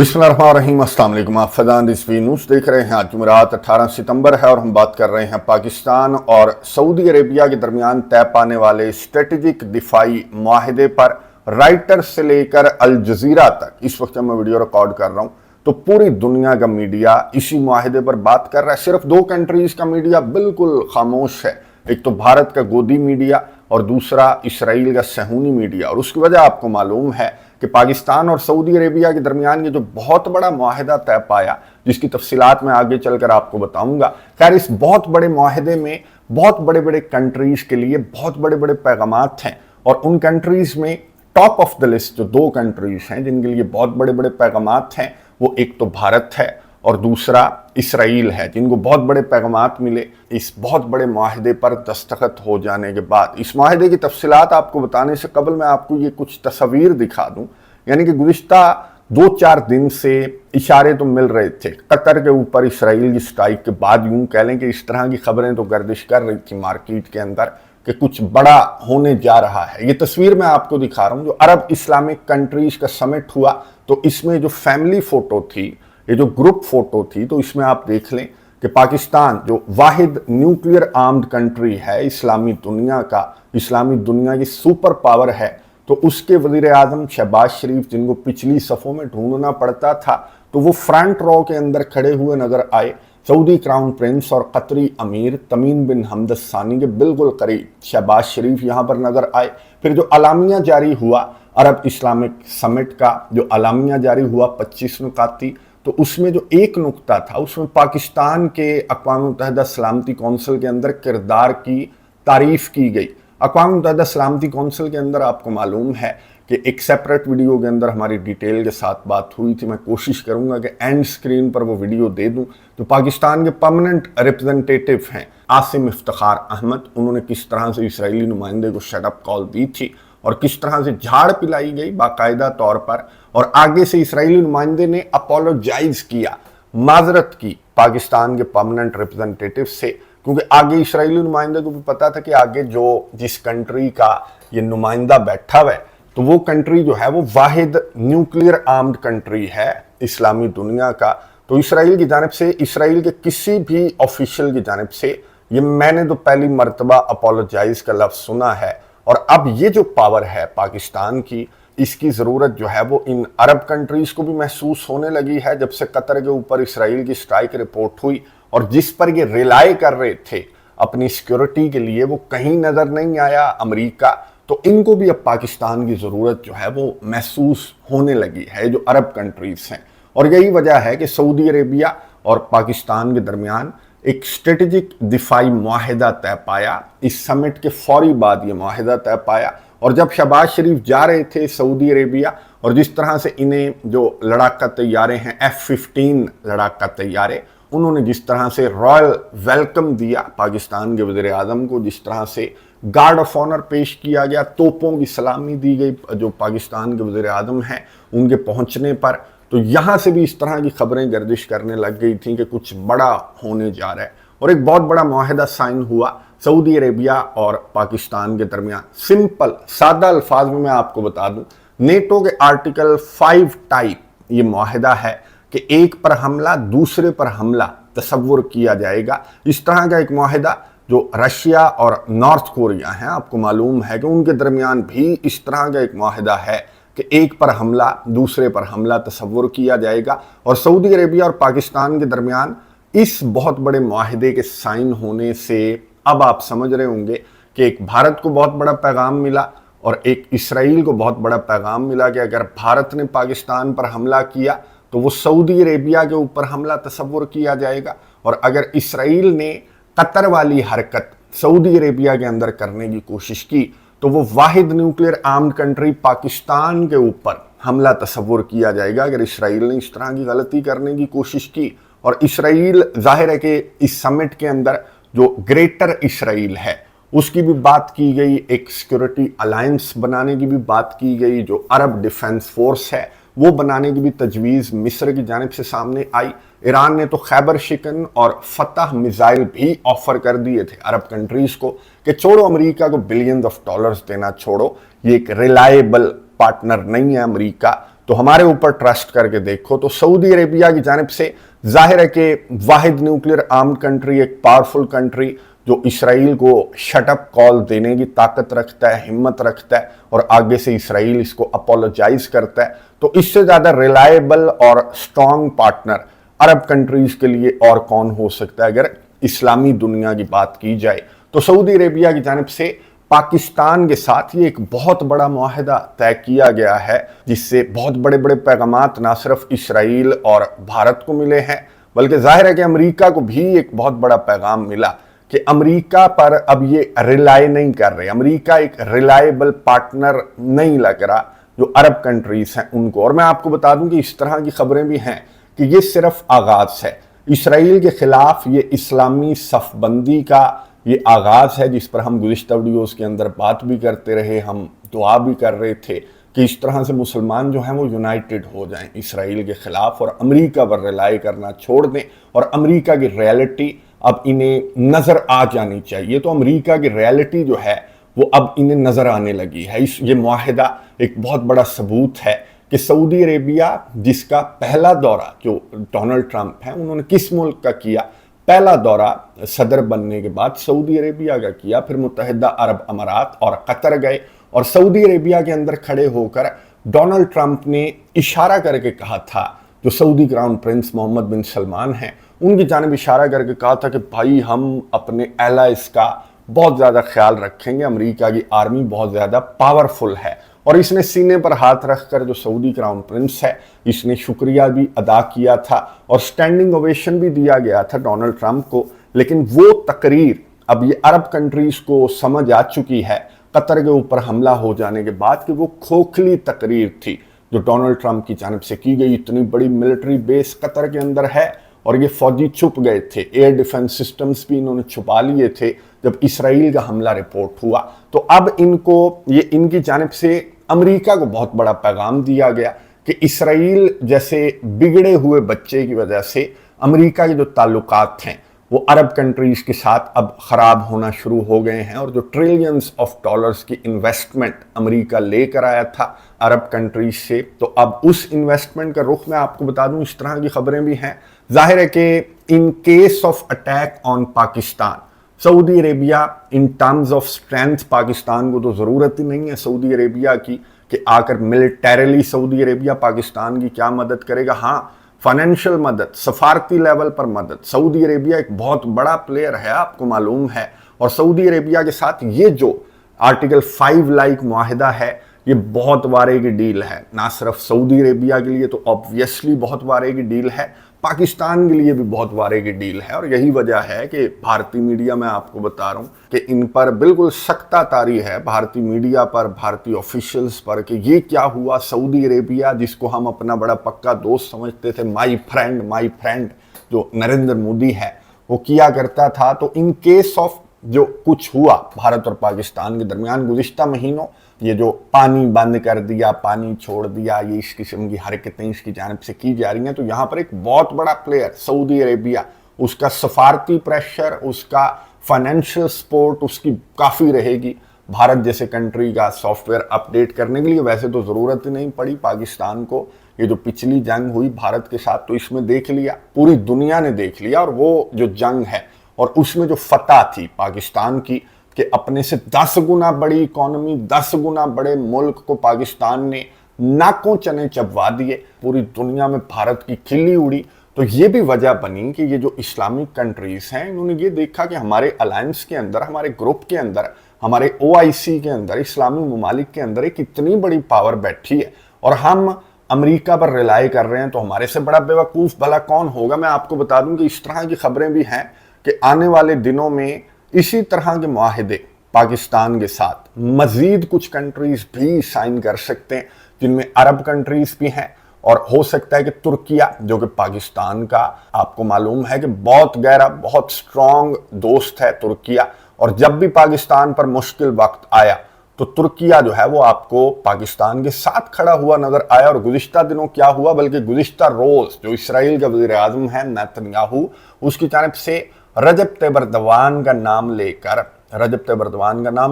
बिस्मिल्लाहिर्रहमानिर्रहीम, अस्सलाम वालेकुम। आप फैज़ान रिज़वी न्यूज़ देख रहे हैं। आज जुमेरात 18 सितंबर है और हम बात कर रहे हैं पाकिस्तान और सऊदी अरेबिया के दरमियान तय पाने वाले स्ट्रेटेजिक दिफाई माहिदे पर। राइटर्स से लेकर अल जज़ीरा तक इस वक्त मैं वीडियो रिकॉर्ड कर रहा हूँ तो पूरी दुनिया का मीडिया इसी माहिदे पर बात कर रहा है। सिर्फ दो कंट्रीज़ का मीडिया बिल्कुल खामोश है, एक तो भारत का गोदी मीडिया और दूसरा इसराइल का सहूनी मीडिया। और उसकी वजह आपको मालूम है कि पाकिस्तान और सऊदी अरेबिया के दरमियान ये जो बहुत बड़ा मुआहिदा तय पाया, जिसकी तफसीलात मैं आगे चलकर आपको बताऊंगा। खैर, इस बहुत बड़े मुआहिदे में बहुत बड़े बड़े कंट्रीज के लिए बहुत बड़े बड़े पैगामात हैं और उन कंट्रीज में टॉप ऑफ द लिस्ट जो दो कंट्रीज हैं जिनके लिए बहुत बड़े बड़े पैगामात हैं, वो एक तो भारत है और दूसरा इसराइल है, जिनको बहुत बड़े पैगामात मिले इस बहुत बड़े मुआहिदे पर दस्तखत हो जाने के बाद। इस मुआहिदे की तफसीलात आपको बताने से कबल मैं आपको ये कुछ तस्वीर दिखा दूं। यानी कि गुज़िश्ता 2-4 दिन से इशारे तो मिल रहे थे कतर के ऊपर इसराइल की स्ट्राइक के बाद। यूं कह लें कि इस तरह की खबरें तो गर्दिश कर रही थी मार्केट के अंदर कि कुछ बड़ा होने जा रहा है। ये तस्वीर मैं आपको दिखा रहा हूँ, जो अरब इस्लामिक कंट्रीज का समिट हुआ तो इसमें जो फैमिली फोटो थी, ये जो ग्रुप फोटो थी, तो इसमें आप देख लें कि पाकिस्तान जो वाहिद न्यूक्लियर आर्म्ड कंट्री है इस्लामी दुनिया का, इस्लामी दुनिया की सुपर पावर है, तो उसके वजीर आजम शहबाज शरीफ, जिनको पिछली सफ़ों में ढूंढना पड़ता था, तो वो फ्रंट रो के अंदर खड़े हुए नजर आए। सऊदी क्राउन प्रिंस और कतरी अमीर तमीम बिन हमद सानी के बिल्कुल करीब शहबाज शरीफ यहाँ पर नजर आए। फिर जो अलामिया जारी हुआ अरब इस्लामिक समिट का, जो अलामिया जारी हुआ 25 नुकाती, तो उसमें जो एक नुक्ता था उसमें पाकिस्तान के अक़वाम मुत्तहिदा सलामती कौंसिल के अंदर किरदार की तारीफ की गई। अक़वाम मुत्तहिदा सलामती कौंसिल के अंदर आपको मालूम है कि एक सेपरेट वीडियो के अंदर हमारी डिटेल के साथ बात हुई थी। मैं कोशिश करूंगा कि एंड स्क्रीन पर वो वीडियो दे दूं। तो पाकिस्तान के परमानेंट रिप्रेजेंटेटिव हैं आसिम इफ्तिखार अहमद, उन्होंने किस तरह से इसराइली नुमाइंदे को शटअप कॉल दी थी और किस तरह से झाड़ पिलाई गई बाकायदा तौर पर, और आगे से इसराइली नुमाइंदे ने अपोलोजाइज किया, माजरत की पाकिस्तान के परमानेंट रिप्रेजेंटेटिव से, क्योंकि आगे इसराइली नुमाइंदे को भी पता था कि आगे जो जिस कंट्री का ये नुमाइंदा बैठा हुआ है तो वो कंट्री जो है वो वाहिद न्यूक्लियर आर्म्ड कंट्री है इस्लामी दुनिया का। तो इसराइल की जानिब से, इसराइल के किसी भी ऑफिशियल की जानिब से ये मैंने तो पहली मर्तबा अपोलोजाइज का लफ्ज़ सुना है। और अब ये जो पावर है पाकिस्तान की, इसकी ज़रूरत जो है वो इन अरब कंट्रीज़ को भी महसूस होने लगी है जब से कतर के ऊपर इसराइल की स्ट्राइक रिपोर्ट हुई, और जिस पर ये रिलाई कर रहे थे अपनी सिक्योरिटी के लिए वो कहीं नज़र नहीं आया अमेरिका। तो इनको भी अब पाकिस्तान की ज़रूरत जो है वो महसूस होने लगी है, जो अरब कंट्रीज़ हैं। और यही वजह है कि सऊदी अरेबिया और पाकिस्तान के दरमियान एक स्ट्रेटेजिक दिफाई मुआहिदा तय पाया। इस समिट के फौरी बाद ये मुआहिदा तय पाया, और जब शहबाज शरीफ जा रहे थे सऊदी अरेबिया, और जिस तरह से इन्हें जो लड़ाका तैयारे हैं F-15 लड़ाका तैयारे, उन्होंने जिस तरह से रॉयल वेलकम दिया पाकिस्तान के वज़ीर आज़म को, जिस तरह से गार्ड ऑफ ऑनर पेश किया गया, तोपों की सलामी दी गई जो पाकिस्तान के वज़ीर आज़म हैं उनके पहुंचने पर, तो यहाँ से भी इस तरह की खबरें गर्दिश करने लग गई थी कि कुछ बड़ा होने जा रहा है। और एक बहुत बड़ा मुआहिदा साइन हुआ सऊदी अरेबिया और पाकिस्तान के दरमियान। सिंपल सादा अल्फाज में मैं आपको बता दूं, नेटो के आर्टिकल 5 टाइप ये मुआहिदा है कि एक पर हमला दूसरे पर हमला तसव्वुर किया जाएगा। इस तरह का एक मुआहिदा जो रशिया और नॉर्थ कोरिया हैं, आपको मालूम है कि उनके दरमियान भी इस तरह का एक मुआहिदा है कि एक पर हमला दूसरे पर हमला तसव्वुर किया जाएगा। और सऊदी अरेबिया और पाकिस्तान के दरमियान इस बहुत बड़े मुआहिदे के साइन होने से अब आप समझ रहे होंगे कि एक भारत को बहुत बड़ा पैगाम मिला और एक इसराइल को बहुत बड़ा पैगाम मिला कि अगर भारत ने पाकिस्तान पर हमला किया तो वो सऊदी अरेबिया के ऊपर हमला तसव्वुर किया जाएगा, और अगर इसराइल ने कतर वाली हरकत सऊदी अरेबिया के अंदर करने की कोशिश की तो वो वाहिद न्यूक्लियर आर्म्ड कंट्री पाकिस्तान के ऊपर हमला तसव्वुर किया जाएगा अगर इसराइल ने इस तरह की गलती करने की कोशिश की। और इसराइल जाहिर है कि इस समिट के अंदर जो ग्रेटर इसराइल है उसकी भी बात की गई, एक सिक्योरिटी अलायंस बनाने की भी बात की गई, जो अरब डिफेंस फोर्स है वो बनाने की भी तजवीज़ मिस्र की जानिब से सामने आई। ईरान ने तो खैबर शिकन और फतह मिसाइल भी ऑफर कर दिए थे अरब कंट्रीज़ को कि छोड़ो अमेरिका को बिलियंस ऑफ डॉलर्स देना छोड़ो, ये एक रिलायबल पार्टनर नहीं है अमेरिका, तो हमारे ऊपर ट्रस्ट करके देखो। तो सऊदी अरेबिया की जानिब से जाहिर है कि वाहिद न्यूक्लियर आर्म्ड कंट्री, एक पावरफुल कंट्री जो इसराइल को शटअप कॉल देने की ताकत रखता है, हिम्मत रखता है, और आगे से इसराइल इसको अपोलोजाइज करता है, तो इससे ज़्यादा रिलायबल और स्ट्रॉन्ग पार्टनर अरब कंट्रीज के लिए और कौन हो सकता है। अगर इस्लामी दुनिया की बात की जाए तो सऊदी अरेबिया की जानिब से पाकिस्तान के साथ ये एक बहुत बड़ा मुआहदा तय किया गया है, जिससे बहुत बड़े बड़े पैगामात ना सिर्फ इसराइल और भारत को मिले हैं, बल्कि जाहिर है कि अमेरिका को भी एक बहुत बड़ा पैगाम मिला कि अमेरिका पर अब ये रिलाय नहीं कर रहे, अमेरिका एक रिलायबल पार्टनर नहीं लग रहा जो अरब कंट्रीज हैं उनको। और मैं आपको बता दूं कि इस तरह की खबरें भी हैं कि ये सिर्फ आगाज है, इसराइल के खिलाफ ये इस्लामी सफबंदी का ये आगाज है, जिस पर हम गुज़िश्ता वीडियोस के अंदर बात भी करते रहे, हम दुआ भी कर रहे थे कि इस तरह से मुसलमान जो हैं वो यूनाइटेड हो जाएं इसराइल के खिलाफ और अमेरिका पर रिलाई करना छोड़ दें, और अमेरिका की रियलिटी अब इन्हें नज़र आ जानी चाहिए। तो अमेरिका की रियलिटी जो है वो अब इन्हें नज़र आने लगी है। ये मुआहिदा एक बहुत बड़ा सबूत है कि सऊदी अरेबिया, जिसका पहला दौरा जो डोनाल्ड ट्रंप है उन्होंने किस मुल्क का किया, पहला दौरा सदर बनने के बाद सऊदी अरेबिया का किया, फिर मुत्तहिदा अरब अमारात और कतर गए, और सऊदी अरेबिया के अंदर खड़े होकर डोनाल्ड ट्रंप ने इशारा करके कहा था, जो सऊदी क्राउन प्रिंस मोहम्मद बिन सलमान हैं उनकी जानिब इशारा करके कहा था कि भाई हम अपने एलाइज का बहुत ज़्यादा ख्याल रखेंगे, अमेरिका की आर्मी बहुत ज़्यादा पावरफुल है। और इसने सीने पर हाथ रखकर जो सऊदी क्राउन प्रिंस है इसने शुक्रिया भी अदा किया था और स्टैंडिंग ओवेशन भी दिया गया था डोनाल्ड ट्रंप को। लेकिन वो तकरीर अब ये अरब कंट्रीज को समझ आ चुकी है कतर के ऊपर हमला हो जाने के बाद कि वो खोखली तकरीर थी जो डोनाल्ड ट्रंप की जानिब से की गई। इतनी बड़ी मिलिट्री बेस कतर के अंदर है और ये फौजी छुप गए थे, एयर डिफेंस सिस्टम्स भी इन्होंने छुपा लिए थे जब इसराइल का हमला रिपोर्ट हुआ। तो अब इनको ये इनकी जानिब से अमेरिका को बहुत बड़ा पैगाम दिया गया कि इसराइल जैसे बिगड़े हुए बच्चे की वजह से अमेरिका के जो ताल्लुकात हैं वो अरब कंट्रीज के साथ अब ख़राब होना शुरू हो गए हैं, और जो ट्रिलियंस ऑफ डॉलर्स की इन्वेस्टमेंट अमेरिका लेकर आया था अरब कंट्रीज से, तो अब उस इन्वेस्टमेंट का रुख मैं आपको बता दूं, इस तरह की खबरें भी हैं। जाहिर है कि in case of attack on Pakistan, Saudi Arabia in terms of strength Pakistan को तो ज़रूरत ही नहीं है सऊदी अरेबिया की कि आकर मिलिटरीली सऊदी अरेबिया पाकिस्तान की क्या मदद करेगा। हाँ, फाइनेंशियल मदद, सफारती लेवल पर मदद, सऊदी अरेबिया एक बहुत बड़ा प्लेयर है आपको मालूम है, और सऊदी अरेबिया के साथ ये जो आर्टिकल 5 लाइक मुआहिदा है ये बहुत वारे की डील है, ना सिर्फ सऊदी अरेबिया के लिए तो ऑब्वियसली बहुत वारे की डील है, पाकिस्तान के लिए भी बहुत वारे की डील है। और यही वजह है कि भारतीय मीडिया में आपको बता रहा हूँ कि इन पर बिल्कुल सख्ता तारी है, भारतीय मीडिया पर, भारतीय ऑफिशियल्स पर, कि ये क्या हुआ, सऊदी अरेबिया जिसको हम अपना बड़ा पक्का दोस्त समझते थे, माई फ्रेंड जो नरेंद्र मोदी है वो किया करता था। तो इन केस ऑफ जो कुछ हुआ भारत और पाकिस्तान के दरमियान गुज़िश्ता महीनों, ये जो पानी बंद कर दिया, पानी छोड़ दिया, ये इस किस्म की हरकतें इसकी जानिब से की जा रही हैं, तो यहाँ पर एक बहुत बड़ा प्लेयर सऊदी अरेबिया, उसका सफारती प्रेशर, उसका फाइनेंशियल सपोर्ट उसकी काफ़ी रहेगी भारत जैसे कंट्री का सॉफ्टवेयर अपडेट करने के लिए। वैसे तो ज़रूरत ही नहीं पड़ी पाकिस्तान को, ये जो पिछली जंग हुई भारत के साथ तो इसमें देख लिया, पूरी दुनिया ने देख लिया, और वो जो जंग है और उसमें जो फतह थी पाकिस्तान की कि अपने से 10 गुना बड़ी इकॉनमी, 10 गुना बड़े मुल्क को पाकिस्तान ने नाकों चने चबवा दिए, पूरी दुनिया में भारत की खिल्ली उड़ी। तो ये भी वजह बनी कि ये जो इस्लामिक कंट्रीज हैं इन्होंने ये देखा कि हमारे अलायंस के अंदर, हमारे ग्रुप के अंदर, हमारे OIC के अंदर, इस्लामी ममालिक के अंदर एक इतनी बड़ी पावर बैठी है और हम अमेरिका पर रिलाई कर रहे हैं, तो हमारे से बड़ा बेवकूफ़ भला कौन होगा। मैं आपको बता दूं कि इस तरह की खबरें भी हैं कि आने वाले दिनों में इसी तरह के मुआहिदे पाकिस्तान के साथ मजीद कुछ कंट्रीज भी साइन कर सकते हैं, जिनमें अरब कंट्रीज भी हैं, और हो सकता है कि तुर्किया, जो कि पाकिस्तान का आपको मालूम है कि बहुत गहरा, बहुत स्ट्रॉन्ग दोस्त है तुर्किया, और जब भी पाकिस्तान पर मुश्किल वक्त आया तो तुर्किया जो है वो आपको पाकिस्तान के साथ खड़ा हुआ नजर आया। और गुज़िश्ता दिनों क्या हुआ, बल्कि गुज़िश्ता रोज जो इसराइल का वज़ीर आज़म है नेतन्याहू, उसकी जानिब से रजब तैयब एर्दोगान का नाम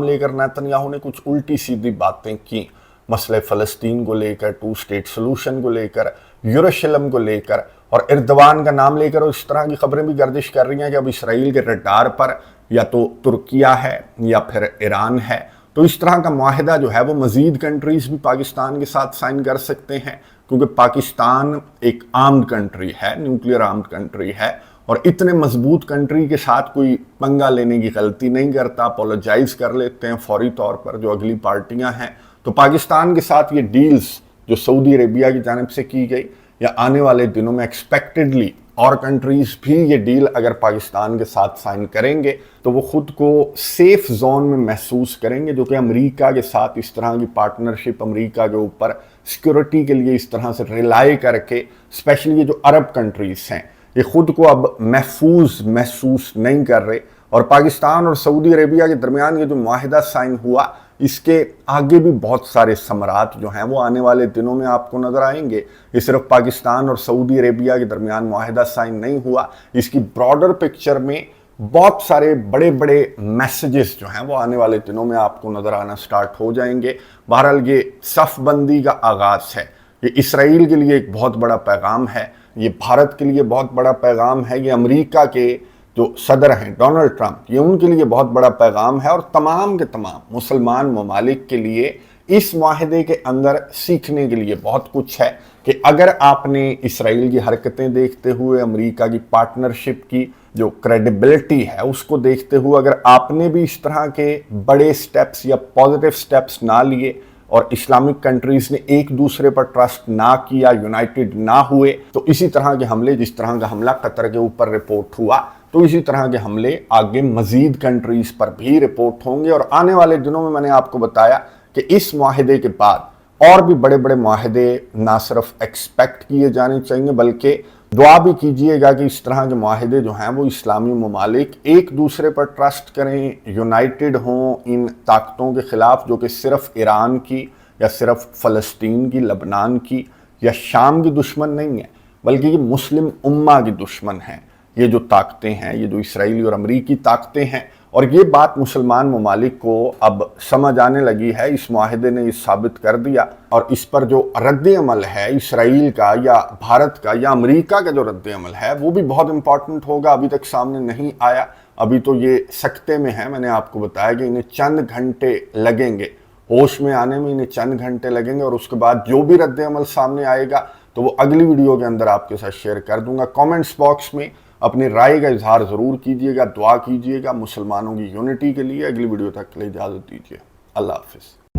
लेकर नेतन्याहू ने कुछ उल्टी सीधी बातें की। मसले फ़लस्तीन को लेकर, 2 स्टेट सोल्यूशन को लेकर, यरूशलेम को लेकर, और एर्दवान का नाम लेकर और इस तरह की खबरें भी गर्दिश कर रही हैं कि अब इसराइल के रडार पर या तो तुर्किया है या फिर ईरान है। तो इस तरह का मुआहिदा जो है वो मज़ीद कंट्रीज़ भी पाकिस्तान के साथ साइन कर सकते हैं, क्योंकि पाकिस्तान एक आर्म्ड कंट्री है, न्यूक्लियर आर्म्ड कंट्री है, और इतने मजबूत कंट्री के साथ कोई पंगा लेने की गलती नहीं करता, अपोलोजाइज कर लेते हैं फौरी तौर पर जो अगली पार्टियां हैं। तो पाकिस्तान के साथ ये डील्स जो सऊदी अरेबिया की जानिब से की गई या आने वाले दिनों में एक्सपेक्टेडली और कंट्रीज भी ये डील अगर पाकिस्तान के साथ साइन करेंगे तो वो खुद को सेफ जोन में महसूस करेंगे, जो कि अमेरिका के साथ इस तरह की पार्टनरशिप, अमेरिका के ऊपर सिक्योरिटी के लिए इस तरह से रिलाई करके, स्पेशली ये जो अरब कंट्रीज हैं ये खुद को अब महसूस नहीं कर रहे। और पाकिस्तान और सऊदी अरेबिया के दरमियान ये जो मुआहिदा साइन हुआ, इसके आगे भी बहुत सारे समरात जो हैं वो आने वाले दिनों में आपको नजर आएंगे। ये सिर्फ पाकिस्तान और सऊदी अरेबिया के दरमियान मुआहिदा साइन नहीं हुआ, इसकी ब्रॉडर पिक्चर में बहुत सारे बड़े बड़े मैसेजेस जो हैं वो आने वाले दिनों में आपको नजर आना स्टार्ट हो जाएंगे। बहरहाल ये सफ़ बंदी का आगाज़ है, ये इसराइल के लिए एक बहुत बड़ा पैगाम है, ये भारत के लिए बहुत बड़ा पैगाम है, ये अमेरिका के जो सदर हैं डोनाल्ड ट्रंप, ये उनके लिए बहुत बड़ा पैगाम है, और तमाम के तमाम मुसलमान ममालिक के लिए इस मुआहिदे के अंदर सीखने के लिए बहुत कुछ है। कि अगर आपने इसराइल की हरकतें देखते हुए, अमेरिका की पार्टनरशिप की जो क्रेडिबिलिटी है उसको देखते हुए, अगर आपने भी इस तरह के बड़े स्टेप्स या पॉजिटिव स्टेप्स ना लिए और इस्लामिक कंट्रीज ने एक दूसरे पर ट्रस्ट ना किया, यूनाइटेड ना हुए, तो इसी तरह के हमले, जिस तरह का हमला कतर के ऊपर रिपोर्ट हुआ, तो इसी तरह के हमले आगे मजीद कंट्रीज पर भी रिपोर्ट होंगे। और आने वाले दिनों में मैंने आपको बताया कि इस मुआहिदे के बाद और भी बड़े बड़े मुआहिदे ना सिर्फ एक्सपेक्ट किए जाने चाहिए, बल्कि दुआ भी कीजिएगा कि इस तरह के मुआहिदे जो हैं वो इस्लामी ममालिक एक दूसरे पर ट्रस्ट करें, यूनाइटेड हों इन ताकतों के ख़िलाफ़ जो कि सिर्फ ईरान की या सिर्फ फ़लस्तीन की, लबनान की या शाम की दुश्मन नहीं है, बल्कि ये मुस्लिम उम्मा की दुश्मन हैं। ये जो ताकतें हैं, ये जो इसराइली और अमरीकी ताकतें हैं, और ये बात मुसलमान ममालिक को अब समझ आने लगी है। इस मुआहिदे ने ये साबित कर दिया, और इस पर जो रद्द अमल है इसराइल का या भारत का या अमरीका का जो रद्द अमल है वो भी बहुत इंपॉर्टेंट होगा। अभी तक सामने नहीं आया, अभी तो ये सकते में है। मैंने आपको बताया कि इन्हें चंद घंटे लगेंगे, होश में आने में इन्हें चंद घंटे लगेंगे, और उसके बाद जो भी रद्द अमल सामने आएगा तो वो अगली वीडियो के अंदर आपके साथ शेयर कर दूंगा। कमेंट्स बॉक्स में अपनी राय का इजहार ज़रूर कीजिएगा, दुआ कीजिएगा मुसलमानों की यूनिटी के लिए। अगली वीडियो तक के लिए इजाज़त दीजिए। अल्लाह हाफिज़।